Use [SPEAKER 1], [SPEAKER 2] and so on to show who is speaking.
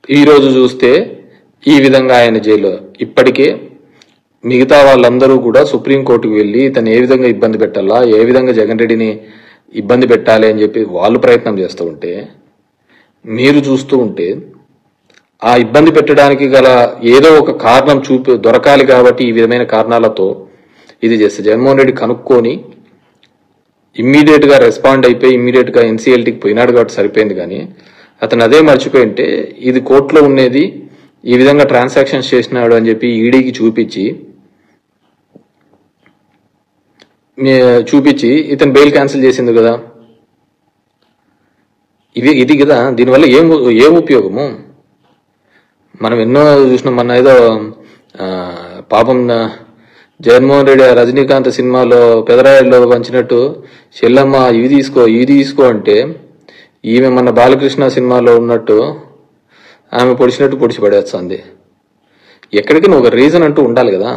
[SPEAKER 1] ఈ రోజు చూస్తే ఈ విధంగా ఆయన జైల్లో. ఇప్పటికే మిగతా వాళ్ళందరూ కూడా సుప్రీంకోర్టుకు వెళ్ళి ఇతను ఏ విధంగా ఇబ్బంది పెట్టాలా, ఏ విధంగా జగన్ రెడ్డిని ఇబ్బంది పెట్టాలి అని చెప్పి వాళ్ళు ప్రయత్నం చేస్తూ ఉంటే, మీరు చూస్తూ ఉంటే ఆ ఇబ్బంది పెట్టడానికి గల ఏదో ఒక కారణం దొరకాలి కాబట్టి ఈ విధమైన కారణాలతో ఇది చేస్తే జగన్మోహన్ రెడ్డి కనుక్కొని ఇమ్మీడియట్ గా రెస్పాండ్ అయిపోయి ఇమ్మీడియట్ గా ఎన్సీఎల్టీకి పోయినాడు కాబట్టి సరిపోయింది. కానీ అతను అదే మర్చిపోయి ఉంటే ఇది కోర్టులో ఉండేది ఈ విధంగా ట్రాన్సాక్షన్స్ చేసినాడు అని చెప్పి ఈడీకి చూపించి ఇతను బెయిల్ క్యాన్సిల్ చేసింది కదా. ఇది కదా, దీనివల్ల ఏం ఉపయోగము? మనం ఎన్నో చూసినాం. మన ఏదో పాపం జగన్మోహన్ రెడ్డి రజనీకాంత్ సినిమాలో పెదరాయుడులో పంచినట్టు చెల్లమ్మ ఇవి తీసుకో అంటే ఈమె మన బాలకృష్ణ సినిమాలో ఉన్నట్టు ఆమె పొడిచినట్టు పొడిచి పడేస్తుంది. ఎక్కడికి ఒక రీజన్ అంటూ ఉండాలి కదా.